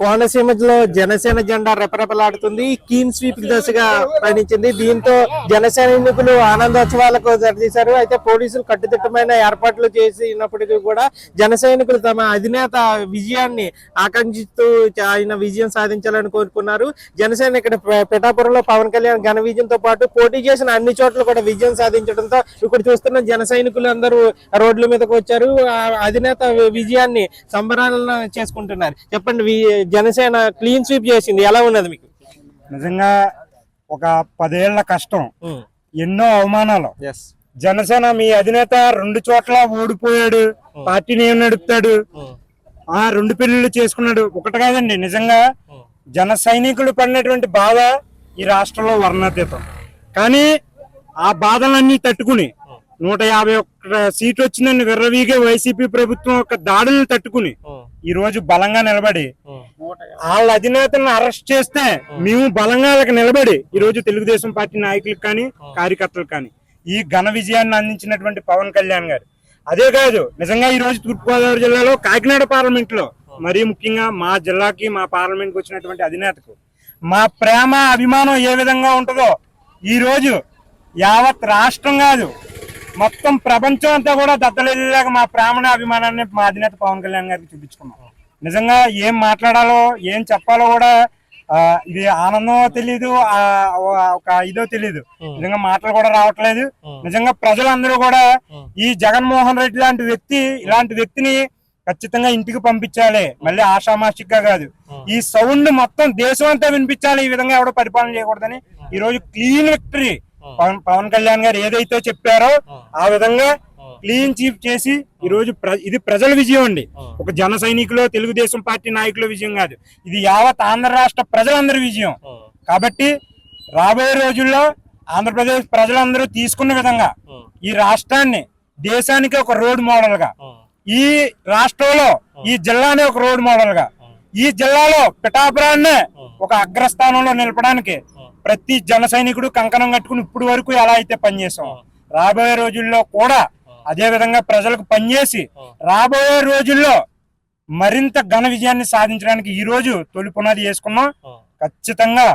కోనసీమలో జనసేన జెండా రెపరెపలాడుతుంది. Clean sweep దశగా పయనించింది. దీంతో జన సైనికులు ఆనందోత్సవాలకు తెరదీశారు. అయితే పోలీసులు కట్టుదిట్టమైన ఏర్పాట్లు చేసినప్పటికీ కూడా జన సైనికులు తమ అధినేత విజయాన్ని ఆకాంక్షిస్తూ ఆయన విజయం సాధించాలని కోరుకున్నారు. జనసేన ఇక్కడ పిఠాపురంలో పవన్ కళ్యాణ్ ఘన విజయంతో పాటు పోటీ చేసిన అన్ని చోట్ల కూడా విజయం సాధించడంతో ఇక్కడ చూస్తున్న జన సైనికులు అందరూ రోడ్ల మీదకి వచ్చారు. అధినేత విజయాన్ని సంబరాలను చేసుకుంటున్నారు. చెప్పండి, జనసేన క్లీన్ స్వీప్ చేసింది, ఎలా ఉన్నది మీకు? నిజంగా ఒక 10 ఏళ్ల కష్టం, ఎన్నో అవమానాలు. జనసేన మీ అధినేత 2 చోట్ల ఓడిపోయాడు, పార్టీని ఏం నడుపుతాడు, 2 పెళ్లిళ్ళు చేసుకున్నాడు. ఒకటి కాదండి, నిజంగా జన సైనికులు పడినటువంటి బాధ ఈ రాష్ట్రంలో వర్ణాతీతం. కానీ ఆ బాధలన్నీ తట్టుకుని 151 సీట్లు వచ్చిందని విర్రవీగే వైసీపీ ప్రభుత్వం యొక్క దాడులను తట్టుకుని ఈ రోజు బలంగా నిలబడి వాళ్ళ అధినేతలను అరెస్ట్ చేస్తే మేము బలంగా వాళ్ళకి నిలబడి ఈ రోజు తెలుగుదేశం పార్టీ నాయకులకు కానీ కార్యకర్తలకు కానీ ఈ ఘన విజయాన్ని అందించినటువంటి పవన్ కళ్యాణ్ గారు. అదే కాదు, నిజంగా ఈ రోజు తూర్పుగోదావరి జిల్లాలో కాకినాడ పార్లమెంట్ లో మరీ ముఖ్యంగా మా జిల్లాకి మా పార్లమెంట్ కి వచ్చినటువంటి అధినేతకు మా ప్రేమ అభిమానం ఏ విధంగా ఉంటుందో ఈ రోజు యావత్ రాష్ట్రం కాదు మొత్తం ప్రపంచం అంతా కూడా దత్తలేక మా ప్రేమని అభిమానాన్ని మా అధినేత పవన్ కళ్యాణ్ గారికి చూపించుకున్నాం. నిజంగా ఏం మాట్లాడాలో ఏం చెప్పాలో కూడా ఇది ఆనందం తెలియదు, ఒక ఇదో తెలియదు. నిజంగా మాటలు కూడా రావట్లేదు. నిజంగా ప్రజలందరూ కూడా ఈ జగన్మోహన్ రెడ్డి ఇలాంటి వ్యక్తిని ఖచ్చితంగా ఇంటికి పంపించాలి, మళ్ళీ ఆషామాషిక్గా కాదు. ఈ సౌండ్ మొత్తం దేశం అంతా వినిపించాలి. ఈ విధంగా ఎవడో పరిపాలన చేయకూడదని ఈ రోజు క్లీన్ విక్టరీ పవన్ కళ్యాణ్ గారు ఏదైతే చెప్పారో ఆ విధంగా క్లీన్ చీఫ్ చేసి ఈ రోజు ఇది ప్రజల విజయం అండి. ఒక జన సైనికులు తెలుగుదేశం పార్టీ నాయకుల విజయం కాదు, ఇది యావత్ ఆంధ్ర రాష్ట్ర ప్రజలందరి విజయం. కాబట్టి రాబోయే రోజుల్లో ఆంధ్రప్రదేశ్ ప్రజలందరూ తీసుకున్న విధంగా ఈ రాష్ట్రాన్ని దేశానికి ఒక రోడ్ మోడల్ గా, ఈ రాష్ట్రంలో ఈ జిల్లాని ఒక రోడ్ మోడల్ గా, ఈ జిల్లాలో పిఠాపురాన్ని ఒక అగ్రస్థానంలో నిలపడానికి ప్రతి జన సైనికుడు కంకణం కట్టుకుని ఇప్పుడు వరకు ఎలా అయితే పనిచేసాం రాబోయే రోజుల్లో కూడా అదే విధంగా ప్రజలకు పనిచేసి రాబోయే రోజుల్లో మరింత ఘన విజయాన్ని సాధించడానికి ఈ రోజు తొలి పునాది వేసుకున్నాం. ఖచ్చితంగా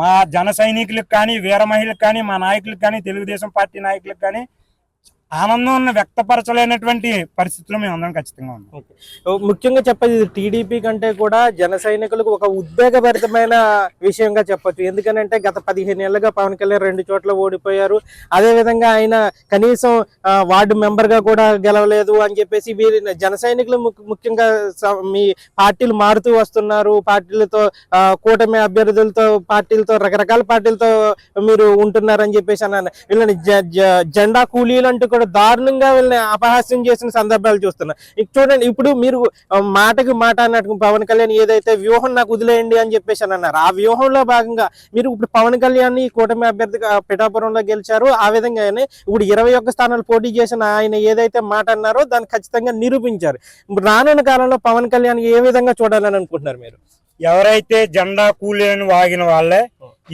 మా జన సైనికులకు కానీ వీర మహిళలకు కానీ మా నాయకులకు కానీ తెలుగుదేశం పార్టీ నాయకులకు కానీ ఆనందం వ్యక్తపరచలేనటువంటి పరిస్థితుల్లో మేము అందరం ఖచ్చితంగా ఉన్నాం. ముఖ్యంగా చెప్పేది ఇది టీడీపీ కంటే కూడా జన సైనికులకు ఒక ఉద్వేగభరితమైన విషయంగా చెప్పొచ్చు. ఎందుకనంటే గత 15 ఏళ్లుగా పవన్ కళ్యాణ్ 2 చోట్ల ఓడిపోయారు. అదేవిధంగా ఆయన కనీసం వార్డు మెంబర్ గా కూడా గెలవలేదు అని చెప్పేసి వీరి జన సైనికులు ముఖ్యంగా మీ పార్టీలు మారుతూ వస్తున్నారు. పార్టీలతో కూటమి అభ్యర్థులతో పార్టీలతో రకరకాల పార్టీలతో మీరు ఉంటున్నారని చెప్పేసి అన్నాను. వీళ్ళని జెండా కూలీలు అంటూ కూడా దారుణంగా వీళ్ళని అపహాస్యం చేసిన సందర్భాలు చూస్తున్నాం. చూడండి, ఇప్పుడు మీరు మాటకి మాట అన్నట్టు పవన్ కళ్యాణ్ ఏదైతే వ్యూహం నాకు వదిలేయండి అని చెప్పేసి అని అన్నారు, ఆ వ్యూహంలో భాగంగా మీరు ఇప్పుడు పవన్ కళ్యాణ్ కూటమి అభ్యర్థిగా పిఠాపురంలో గెలిచారు. ఆ విధంగానే ఇప్పుడు 21 స్థానాలు పోటీ చేసిన ఆయన ఏదైతే మాట అన్నారో దాన్ని ఖచ్చితంగా నిరూపించారు. రానున్న కాలంలో పవన్ కళ్యాణ్ ఏ విధంగా చూడాలని అనుకుంటున్నారు మీరు? ఎవరైతే జెండా కూలీలను వాగిన వాళ్ళే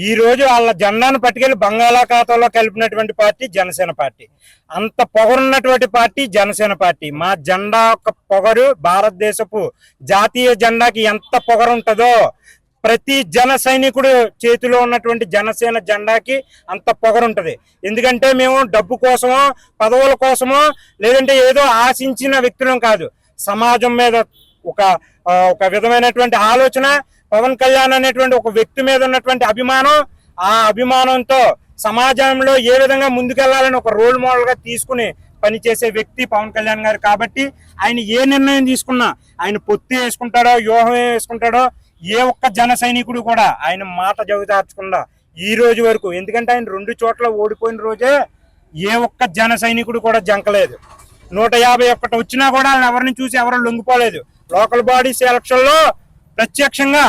ఈ రోజు వాళ్ళ జెండాను పట్టుకెళ్లి బంగాళాఖాతంలో కలిపినటువంటి పార్టీ జనసేన పార్టీ. అంత పొగరున్నటువంటి పార్టీ జనసేన పార్టీ. మా జెండా యొక్క పొగరు భారతదేశపు జాతీయ జెండాకి ఎంత పొగరు ఉంటుందో ప్రతి జన సైనికుడు చేతిలో ఉన్నటువంటి జనసేన జెండాకి అంత పొగరుంటది. ఎందుకంటే మేము డబ్బు కోసమో పదవుల కోసమో లేదంటే ఏదో ఆశించిన వ్యక్తులం కాదు. సమాజం మీద ఒక విధమైనటువంటి ఆలోచన, పవన్ కళ్యాణ్ అనేటువంటి ఒక వ్యక్తి మీద ఉన్నటువంటి అభిమానం, ఆ అభిమానంతో సమాజంలో ఏ విధంగా ముందుకెళ్లాలని ఒక రోల్ మోడల్ గా తీసుకుని పనిచేసే వ్యక్తి పవన్ కళ్యాణ్ గారు. కాబట్టి ఆయన ఏ నిర్ణయం తీసుకున్నా, ఆయన పొత్తి వేసుకుంటాడో వ్యూహం వేసుకుంటాడో ఏ ఒక్క జన సైనికుడు కూడా ఆయన మాట జవిదార్చకుండా ఈ రోజు వరకు, ఎందుకంటే ఆయన 2 చోట్ల ఓడిపోయిన రోజే ఏ ఒక్క జన సైనికుడు కూడా జంకలేదు. 151 వచ్చినా కూడా ఆయన ఎవరిని చూసి ఎవరు లొంగిపోలేదు. లోకల్ బాడీస్ ఎలక్షన్ లో ప్రత్యక్షంగా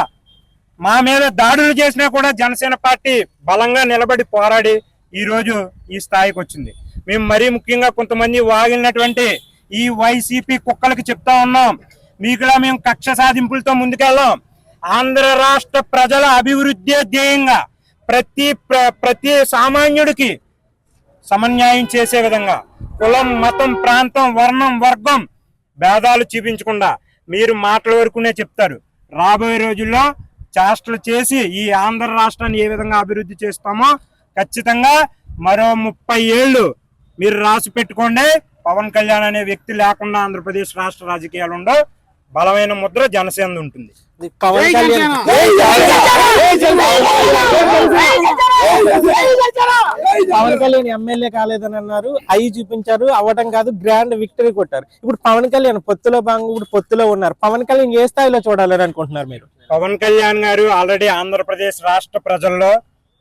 మా మీద దాడులు చేసినా కూడా జనసేన పార్టీ బలంగా నిలబడి పోరాడి ఈ రోజు ఈ స్థాయికి వచ్చింది. మేము మరీ ముఖ్యంగా కొంతమంది వాగినటువంటి ఈ వైసీపీ కుక్కలకి చెప్తా ఉన్నాం, మీకులా మేము కక్ష సాధింపులతో ముందుకెళ్ళాం. ఆంధ్ర రాష్ట్ర ప్రజల అభివృద్ధి ధ్యేయంగా ప్రతి సామాన్యుడికి సమన్యాయం చేసే విధంగా కులం, మతం, ప్రాంతం, వర్ణం, వర్గం భేదాలు చూపించకుండా మీరు మాటల వరకునే చెప్తారు. రాబోయే రోజుల్లో చేష్టలు చేసి ఈ ఆంధ్ర రాష్ట్రాన్ని ఏ విధంగా అభివృద్ధి చేస్తామో ఖచ్చితంగా మరో 30 ఏళ్ళు మీరు రాసి పెట్టుకోండి. పవన్ కళ్యాణ్ అనే వ్యక్తి లేకుండా ఆంధ్రప్రదేశ్ రాష్ట్ర రాజకీయాలు ఉండవు. బలమైన ముద్ర జనసేన ఉంటుంది. పవన్ కళ్యాణ్ పవన్ కళ్యాణ్ ఎమ్మెల్యే కాలేదని అన్నారు, అవి చూపించారు, అవ్వడం కాదు గ్రాండ్ విక్టరీ కొట్టారు. ఇప్పుడు పవన్ కళ్యాణ్ పొత్తులో భాగంగా ఇప్పుడు పొత్తులో ఉన్నారు. పవన్ కళ్యాణ్ ఏ స్థాయిలో చూడాలని అనుకుంటున్నారు మీరు? పవన్ కళ్యాణ్ గారు ఆల్రెడీ ఆంధ్రప్రదేశ్ రాష్ట్ర ప్రజల్లో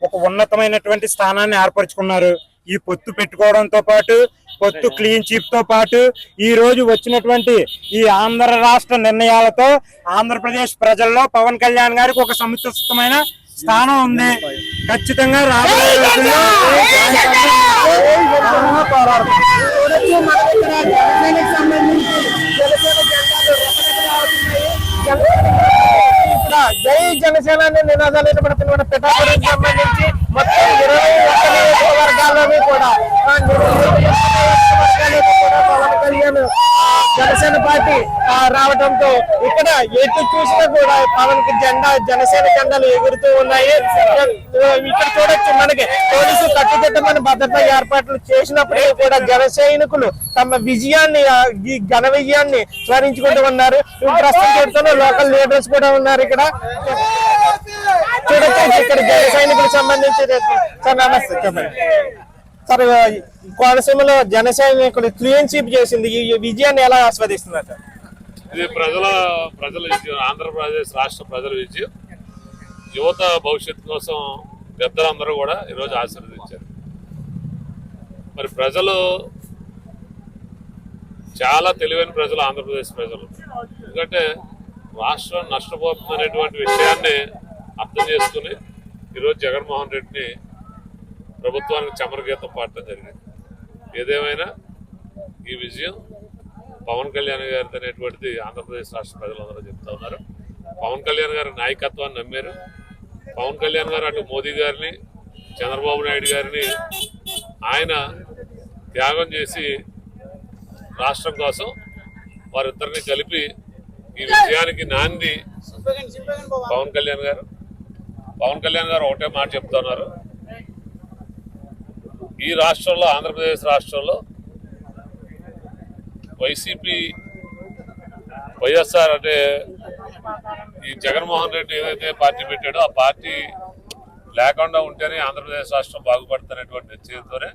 ఒక ఉన్నతమైనటువంటి స్థానాన్ని ఏర్పరచుకున్నారు. ఈ పొత్తు పెట్టుకోవడంతో పాటు, పొత్తు క్లీన్ చీప్ తో పాటు ఈ రోజు వచ్చినటువంటి ఈ ఆంధ్ర రాష్ట్ర నిర్ణయాలతో ఆంధ్రప్రదేశ్ ప్రజల్లో పవన్ కళ్యాణ్ గారికి ఒక సముచితమైన స్థానం ఉంది. ఖచ్చితంగా రాబోయే రోజుల్లో జై జనసేన నినాదాలు వినబడుతున్న పిఠాపురం సంబంధించి మొత్తం 21 నియోజకవర్గాల్లోని కూడా పవన్ కళ్యాణ్ జనసేన పార్టీ రావడంతో ఇక్కడ ఎటు చూసినా కూడా పవన్ కి జనసేన జెండాలు ఎగురుతూ ఉన్నాయి. ఇక్కడ చూడొచ్చు, మనకి పోలీసులు కట్టుదిట్టమైన భద్రతా ఏర్పాట్లు చేసినప్పటికీ కూడా జన సైనికులు తమ విజయాన్ని, ఈ ఘన విజయాన్ని స్మరించుకుంటూ ఉన్నారు. ప్రస్తుతం చూడుతున్న లోకల్ లీడర్స్ కూడా ఉన్నారు ఇక్కడ. చూడొచ్చు ఇక్కడ జన సైనికులకు సంబంధించి. సార్ నమస్తే, చెప్పండి సార్. కోనసీమలో జన సైనికులు క్లీన్ చీప్ చేసింది, ఈ విజయాన్ని ఎలా ఆస్వాదిస్తున్నారు సార్? ఇది ప్రజల విజయం, ఆంధ్రప్రదేశ్ రాష్ట్ర ప్రజల విజయం. యువత భవిష్యత్తు కోసం పెద్దలందరూ కూడా ఈరోజు ఆశీర్వదించారు. మరి ప్రజలు చాలా తెలివైన ప్రజలు, ఆంధ్రప్రదేశ్ ప్రజలు. ఎందుకంటే రాష్ట్రం నష్టపోతుంది అనేటువంటి విషయాన్ని అర్థం చేసుకుని ఈరోజు జగన్మోహన్ రెడ్డిని ప్రభుత్వానికి చమరగీతం పాడటం జరిగింది. ఏదేమైనా ఈ విజయం పవన్ కళ్యాణ్ గారిది అనేటువంటిది ఆంధ్రప్రదేశ్ రాష్ట్ర ప్రజలందరూ చెప్తా ఉన్నారు. పవన్ కళ్యాణ్ గారి నాయకత్వాన్ని నమ్మారు. పవన్ కళ్యాణ్ గారు అటు మోదీ గారిని, చంద్రబాబు నాయుడు గారిని ఆయన త్యాగం చేసి రాష్ట్రం కోసం వారిద్దరిని కలిపి ఈ విజయానికి నాంది పవన్ కళ్యాణ్ గారు. పవన్ కళ్యాణ్ గారు ఒకటే మాట చెప్తున్నారు, ఈ రాష్ట్రంలో, ఆంధ్రప్రదేశ్ రాష్ట్రంలో వైసీపీ, వైఎస్ఆర్ అంటే ఈ జగన్మోహన్ రెడ్డి ఏదైతే పార్టీ పెట్టాడో ఆ పార్టీ లేకుండా ఉంటేనే ఆంధ్రప్రదేశ్ రాష్ట్రం బాగుపడుతున్నటువంటి నిశ్చయంతోనే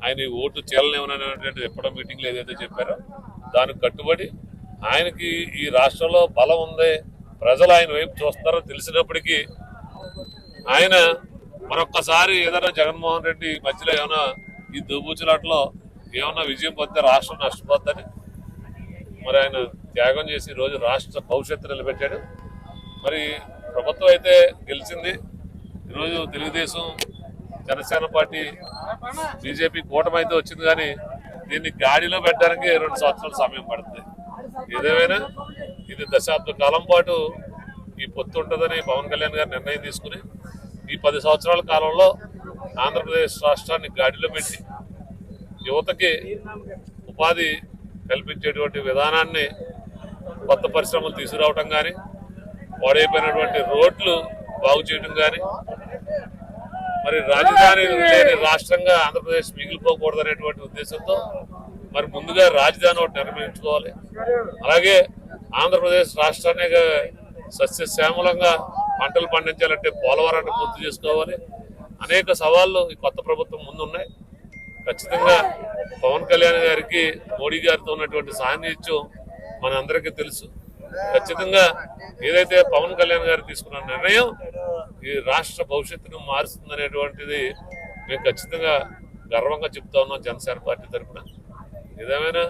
ఆయన ఈ ఓటు చీలనివ్వననేటువంటి ఎప్పుడో మీటింగ్లో ఏదైతే చెప్పారో దానికి కట్టుబడి ఆయనకి ఈ రాష్ట్రంలో బలం ఉంది, ప్రజలు ఆయన వైపు చూస్తారో తెలిసినప్పటికీ ఆయన మరొక్కసారి ఏదైనా జగన్మోహన్ రెడ్డి మధ్యలో ఏమైనా ఈ దోబూచులాటలో ఏమన్నా విజయం పొందితే రాష్ట్రం నష్టపోద్దని మరి ఆయన త్యాగం చేసి ఈరోజు రాష్ట్ర భవిష్యత్తు నిలబెట్టాడు. మరి ప్రభుత్వం అయితే గెలిచింది. ఈరోజు తెలుగుదేశం, జనసేన పార్టీ, బీజేపీ కూటమి అయితే వచ్చింది, కానీ దీన్ని గాడిలో పెట్టడానికి 2 సంవత్సరాల సమయం పడుతుంది. ఏదేమైనా ఇది దశాబ్ద కాలం పాటు ఈ పొత్తు ఉంటుందని పవన్ కళ్యాణ్ గారు నిర్ణయం తీసుకుని ఈ 10 సంవత్సరాల కాలంలో ఆంధ్రప్రదేశ్ రాష్ట్రాన్ని గాడిలో పెట్టి యువతకి ఉపాధి కల్పించేటువంటి విధానాన్ని, కొత్త పరిశ్రమలు తీసుకురావటం కానీ, పాడైపోయినటువంటి రోడ్లు బాగు చేయడం కానీ, మరి రాజధాని లేని రాష్ట్రంగా ఆంధ్రప్రదేశ్ మిగిలిపోకూడదు అనేటువంటి ఉద్దేశంతో మరి ముందుగా రాజధాని ఒకటి నిర్మించుకోవాలి. అలాగే ఆంధ్రప్రదేశ్ రాష్ట్రాన్ని సస్యశ్యామలంగా పంటలు పండించాలంటే పోలవరాన్ని పూర్తి చేసుకోవాలి. అనేక సవాళ్లు ఈ కొత్త ప్రభుత్వం ముందున్నాయి. ఖచ్చితంగా పవన్ కళ్యాణ్ గారికి మోడీ గారితో ఉన్నటువంటి సాన్నిహిత్యం మనందరికీ తెలుసు. ఖచ్చితంగా ఏదైతే పవన్ కళ్యాణ్ గారు తీసుకున్న నిర్ణయం ఈ రాష్ట్ర భవిష్యత్తును మారుస్తుందనేటువంటిది మేము ఖచ్చితంగా గర్వంగా చెప్తా ఉన్నాం జనసేన పార్టీ తరఫున. ఏదేమైనా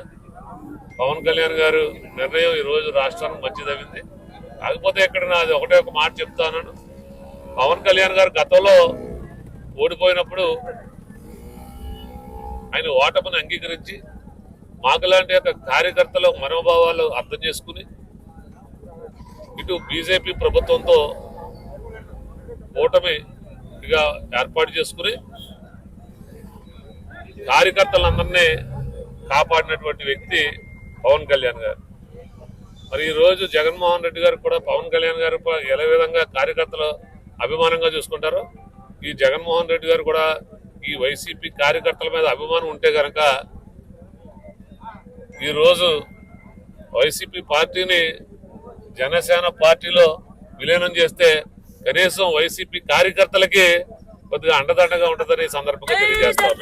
పవన్ కళ్యాణ్ గారు నిర్ణయం ఈరోజు రాష్ట్రానికి మంచిదవింది. కాకపోతే ఇక్కడ నాది ఒకటే ఒక మాట చెప్తాను, పవన్ కళ్యాణ్ గారు గతంలో ఓడిపోయినప్పుడు ఆయన ఓటమిని అంగీకరించి మాకులాంటి యొక్క కార్యకర్తల మనోభావాలు అర్థం చేసుకుని ఇటు బీజేపీ ప్రభుత్వంతో ఓటమిగా ఏర్పాటు చేసుకుని కార్యకర్తలందరినీ కాపాడినటువంటి వ్యక్తి పవన్ కళ్యాణ్ గారు. మరి ఈ రోజు జగన్మోహన్ రెడ్డి గారు కూడా పవన్ కళ్యాణ్ గారు ఏ విధంగా కార్యకర్తలు అభిమానంగా చూసుకుంటారో ఈ జగన్మోహన్ రెడ్డి గారు కూడా ఈ వైసీపీ కార్యకర్తల మీద అభిమానం ఉంటే గనక ఈ రోజు వైసీపీ పార్టీని జనసేన పార్టీలో విలీనం చేస్తే కనీసం వైసీపీ కార్యకర్తలకి కొద్దిగా అండదండగా ఉంటుందని ఈ సందర్భంగా తెలియజేస్తారు.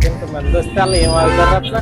ఇంతమంది వస్తే వాళ్ళు ఏమవుతారు అట్లా?